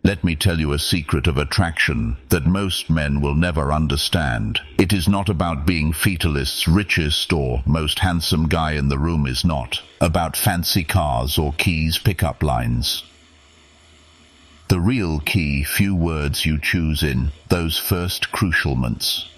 Let me tell you a secret of attraction that most men will never understand. It is not about being fetalist's richest or most handsome guy in the room is not about fancy cars or keys pickup lines. The real key, few words you choose in those first crucial moments.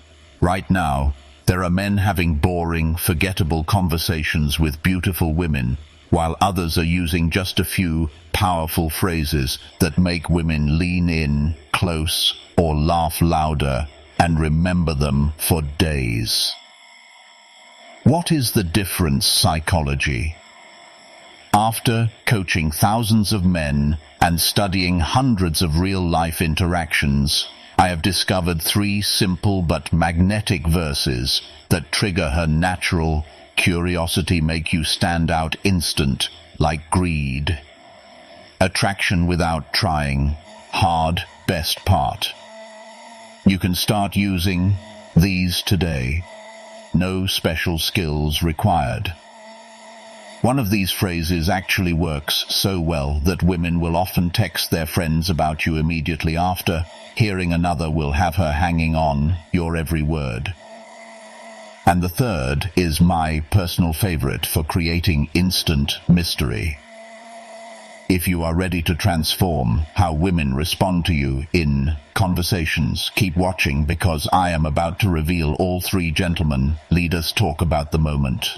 Right now, there are men having boring, forgettable conversations with beautiful women, while others are using just a few powerful phrases that make women lean in close or laugh louder and remember them for days. What is the difference? Psychology. After coaching thousands of men and studying hundreds of real-life interactions, I have discovered 3 simple but magnetic verses that trigger her natural curiosity, make you stand out instant, like greed. Attraction without trying hard, best part. You can start using these today. No special skills required. One of these phrases actually works so well that women will often text their friends about you immediately after. Hearing another will have her hanging on your every word. And the third is my personal favorite for creating instant mystery. If you are ready to transform how women respond to you in conversations, keep watching because I am about to reveal all 3 gentlemen. Lead us talk about the moment.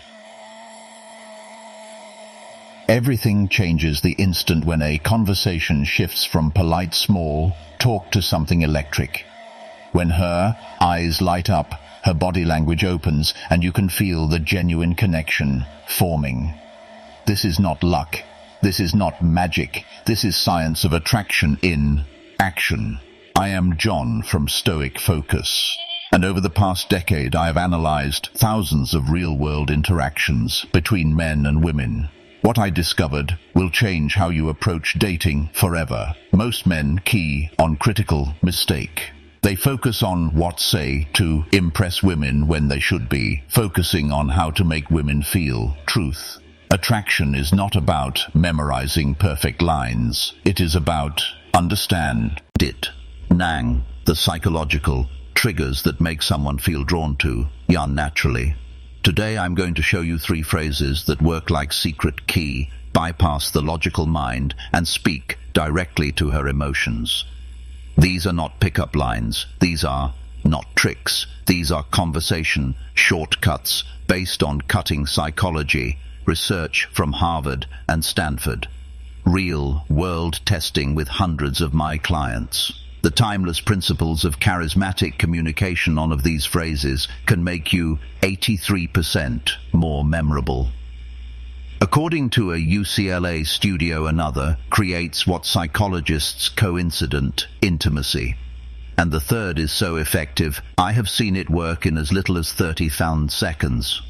Everything changes the instant when a conversation shifts from polite small talk to something electric. When her eyes light up, her body language opens, and you can feel the genuine connection forming. This is not luck. This is not magic. This is science of attraction in action. I am John from Stoic Focus, and over the past decade I have analyzed thousands of real-world interactions between men and women. What I discovered will change how you approach dating forever. Most men key on critical mistake. They focus on what say to impress women when they should be focusing on how to make women feel. Truth. Attraction is not about memorizing perfect lines. It is about understand it. Nang, the psychological triggers that make someone feel drawn to you naturally. Today I'm going to show you 3 phrases that work like secret key, bypass the logical mind, and speak directly to her emotions. These are not pickup lines. These are not tricks. These are conversation shortcuts based on cutting psychology, research from Harvard and Stanford, real-world testing with hundreds of my clients. The timeless principles of charismatic communication on of these phrases can make you 83% more memorable. According to a UCLA studio, another creates what psychologists coincident intimacy. And the third is so effective, I have seen it work in as little as 30 seconds.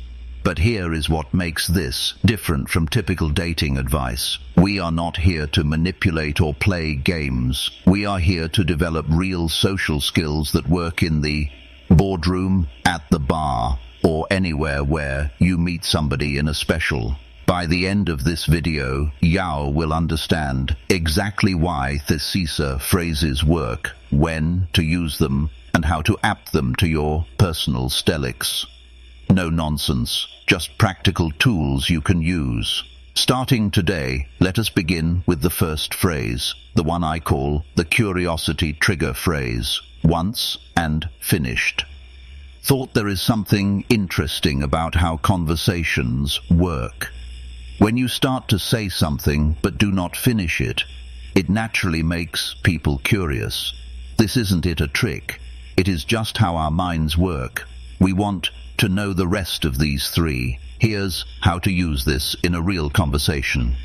But here is what makes this different from typical dating advice. We are not here to manipulate or play games. We are here to develop real social skills that work in the boardroom, at the bar, or anywhere where you meet somebody in a special. By the end of this video, Yao will understand exactly why Thesisa phrases work, when to use them, and how to adapt them to your personal Stoics. No nonsense, just practical tools you can use. Starting today, let us begin with the first phrase, the one I call the curiosity trigger phrase. Once and finished. Thought there is something interesting about how conversations work. When you start to say something but do not finish it, it naturally makes people curious. This isn't it a trick. It is just how our minds work. We want to know the rest of these 3. Here's how to use this in a real conversation.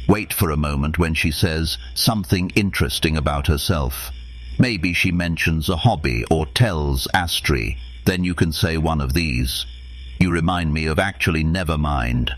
Wait for a moment when she says something interesting about herself. Maybe she mentions a hobby or tells Astri. Then you can say one of these. You remind me of actually never mind.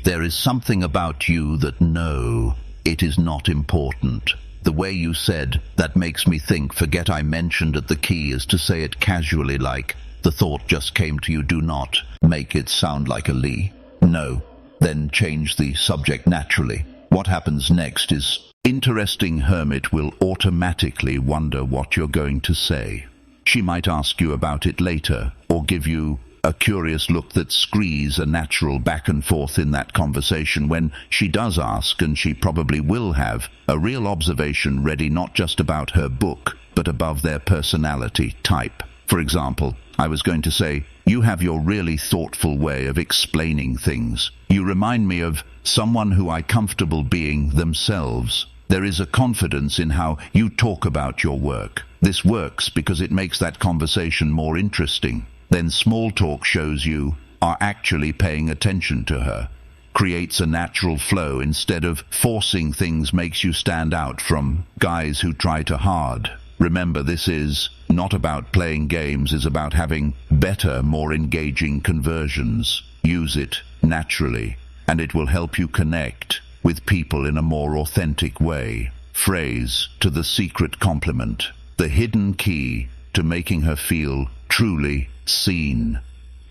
There is something about you that no, it is not important. The way you said, that makes me think, forget I mentioned it. The key is to say it casually, like, the thought just came to you. Do not make it sound like a lie. No. Then change the subject naturally. What happens next is Interesting hermit will automatically wonder what you're going to say. She might ask you about it later, or give you a curious look that screes a natural back and forth in that conversation. When she does ask, and she probably will have, a real observation ready not just about her book, but above their personality type. For example, I was going to say, you have your really thoughtful way of explaining things. You remind me of someone who I comfortable being themselves. There is a confidence in how you talk about your work. This works because it makes that conversation more interesting. Then small talk shows you are actually paying attention to her. Creates a natural flow instead of forcing things, makes you stand out from guys who try too hard. Remember, this is not about playing games, it's about having better, more engaging conversions. Use it naturally, and it will help you connect with people in a more authentic way. Phrase to the secret compliment, the hidden key to making her feel truly seen.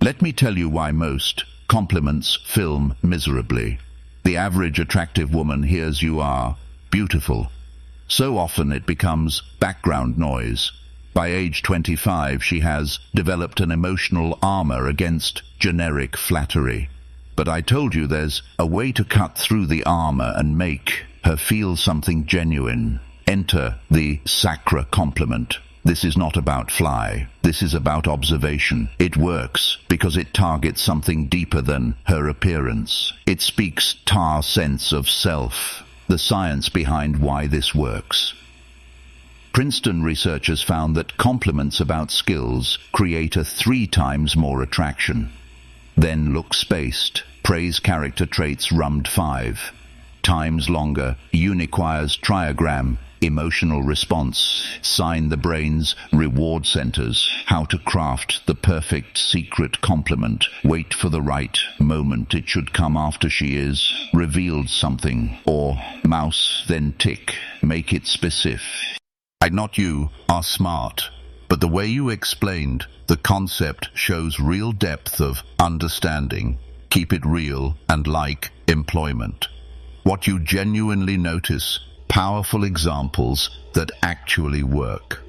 Let me tell you why most compliments film miserably. The average attractive woman hears you are beautiful. So often it becomes background noise. By age 25, she has developed an emotional armor against generic flattery. But I told you there's a way to cut through the armor and make her feel something genuine. Enter the sacra compliment. This is not about fly. This is about observation. It works because it targets something deeper than her appearance. It speaks to our sense of self. The science behind why this works. Princeton researchers found that compliments about skills create a 3 times more attraction. Then look spaced. Praise character traits rummed 5 times longer. Uniquires triagram. Emotional response. Sign the brain's reward centers. How to craft the perfect secret compliment. Wait for the right moment. It should come after she is revealed something. Or mouse, then tick. Make it specific. Not you are smart, but the way you explained the concept shows real depth of understanding. Keep it real and like employment. What you genuinely notice, powerful examples that actually work.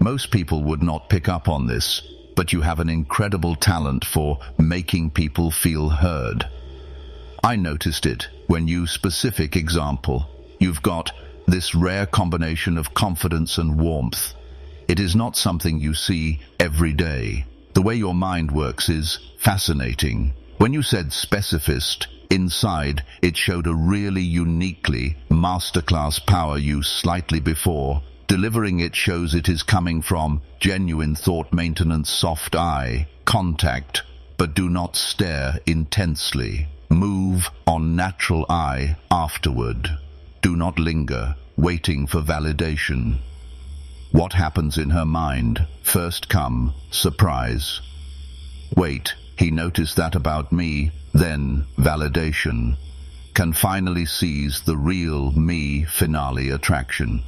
Most people would not pick up on this, but you have an incredible talent for making people feel heard. I noticed it when you specific example. You've got this rare combination of confidence and warmth. It is not something you see every day. The way your mind works is fascinating. When you said specificist, inside it showed a really uniquely masterclass power use slightly before. Delivering it shows it is coming from genuine thought maintenance, soft eye contact, but do not stare intensely. Move on natural eye afterward. Do not linger, waiting for validation. What happens in her mind? First come surprise. Wait, he noticed that about me. Then validation. Can finally seize the real me. Finale attraction.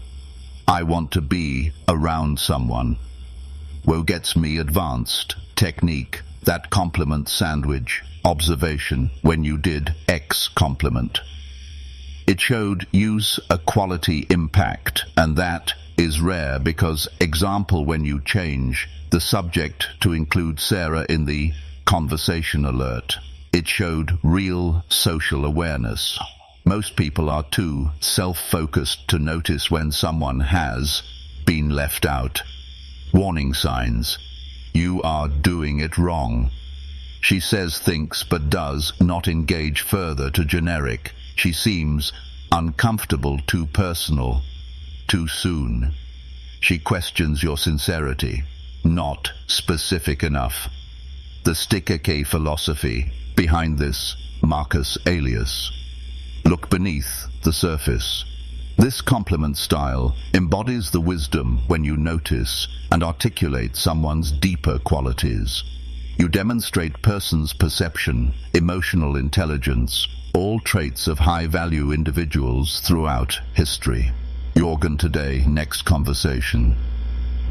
I want to be around someone. Wo gets me advanced. Technique. That compliment sandwich. Observation. When you did X compliment. It showed use a quality impact, and that is rare because example when you change the subject to include Sarah in the conversation alert. It showed real social awareness. Most people are too self-focused to notice when someone has been left out. Warning signs. You are doing it wrong. She says thinks but does not engage further to generic. She seems uncomfortable, too personal, too soon. She questions your sincerity, not specific enough. The sticker K philosophy behind this, Marcus Aurelius. Look beneath the surface. This compliment style embodies the wisdom when you notice and articulate someone's deeper qualities. You demonstrate person's perception, emotional intelligence, all traits of high-value individuals throughout history. Jorgen today, next conversation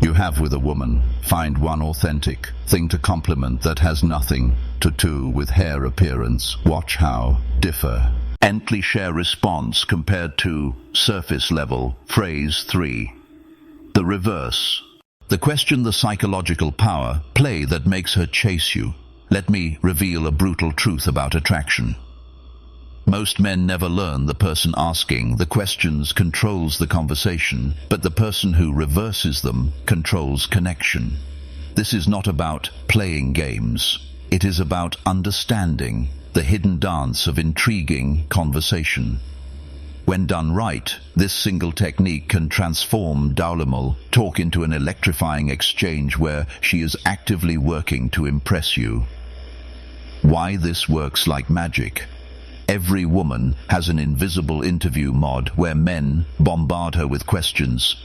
you have with a woman, find one authentic thing to compliment that has nothing to do with hair appearance. Watch how differ Ently share response compared to surface level. Phrase 3. The reverse. The question, the psychological power play that makes her chase you. Let me reveal a brutal truth about attraction. Most men never learn the person asking the questions controls the conversation, but the person who reverses them controls connection. This is not about playing games. It is about understanding the hidden dance of intriguing conversation. When done right, this single technique can transform Daulamul talk into an electrifying exchange where she is actively working to impress you. Why this works like magic? Every woman has an invisible interview mod where men bombard her with questions.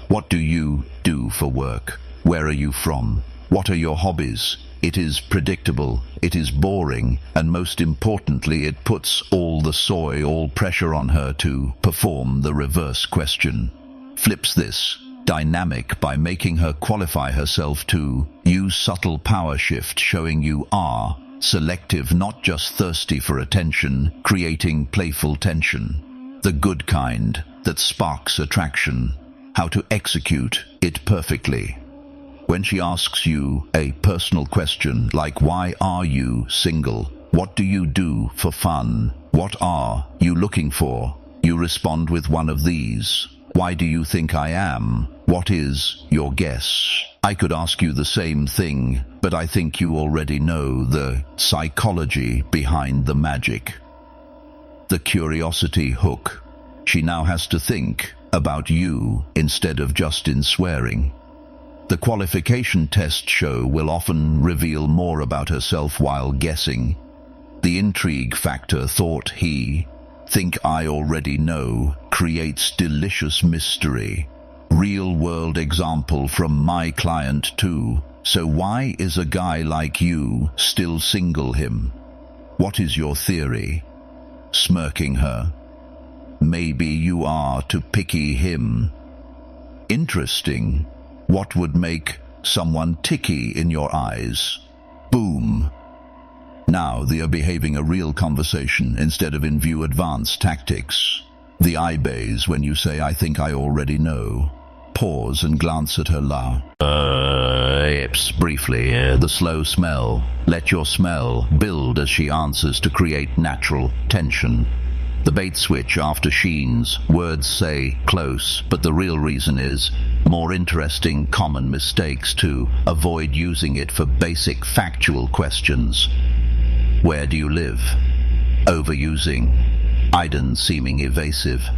What do you do for work? Where are you from? What are your hobbies? It is predictable, it is boring, and most importantly, it puts all the all pressure on her to perform the reverse question. Flips this dynamic by making her qualify herself to use subtle power shift, showing you are selective, not just thirsty for attention, creating playful tension. The good kind that sparks attraction. How to execute it perfectly. When she asks you a personal question like, why are you single? What do you do for fun? What are you looking for? You respond with one of these. Why do you think I am? What is your guess? I could ask you the same thing, but I think you already know the psychology behind the magic. The curiosity hook. She now has to think about you instead of just in swearing. The qualification test show will often reveal more about herself while guessing. The intrigue factor, thought he, think I already know, creates delicious mystery. Real-world example from my client too. So why is a guy like you still single him? What is your theory? Smirking her. Maybe you are too picky him. Interesting. What would make someone ticky in your eyes? Boom. Now they are behaving a real conversation instead of in view advanced tactics. The eye baze when you say, I think I already know. Pause and glance at her lips briefly. The slow smell. Let your smell build as she answers to create natural tension. The bait switch after Sheen's words say close, but the real reason is more interesting common mistakes to avoid using it for basic factual questions. Where do you live? Overusing. Iden seeming evasive.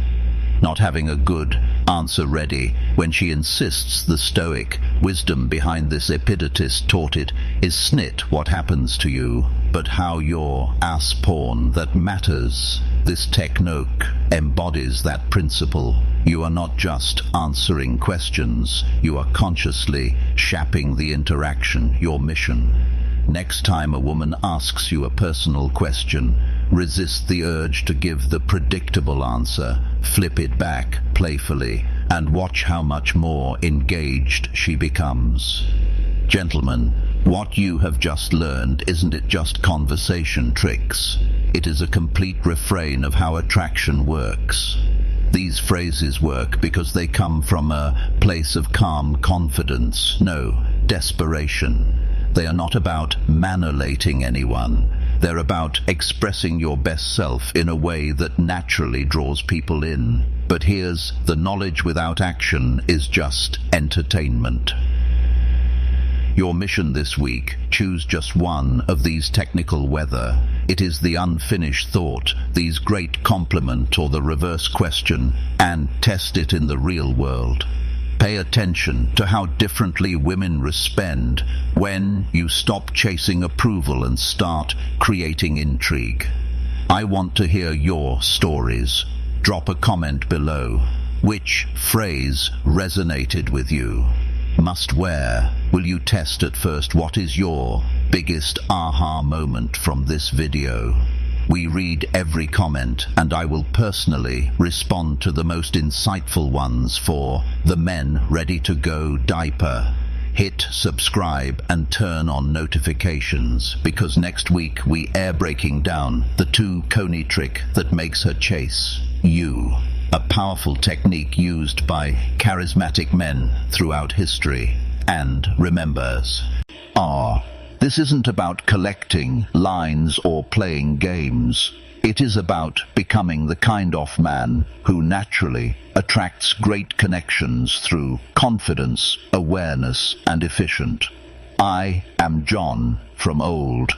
Not having a good answer ready when she insists the Stoic wisdom behind this Epictetus taught it is snit what happens to you, but how your ass porn that matters. This technique embodies that principle. You are not just answering questions, you are consciously shaping the interaction, your mission. Next time a woman asks you a personal question, resist the urge to give the predictable answer. Flip it back playfully and watch how much more engaged she becomes. Gentlemen, what you have just learned isn't it just conversation tricks. It is a complete refrain of how attraction works. These phrases work because they come from a place of calm confidence, no desperation. They are not about manipulating anyone. They're about expressing your best self in a way that naturally draws people in. But here's the knowledge without action is just entertainment. Your mission this week, choose just one of these technical weather. It is the unfinished thought, these great compliment or the reverse question, and test it in the real world. Pay attention to how differently women respond when you stop chasing approval and start creating intrigue. I want to hear your stories. Drop a comment below. Which phrase resonated with you? Must wear. Will you test at first? What is your biggest aha moment from this video? We read every comment, and I will personally respond to the most insightful ones for the men ready to go diaper. Hit subscribe and turn on notifications, because next week we air breaking down the 2 coney trick that makes her chase you. A powerful technique used by charismatic men throughout history. And remembers, this isn't about collecting lines or playing games. It is about becoming the kind of man who naturally attracts great connections through confidence, awareness, and efficient. I am John from old.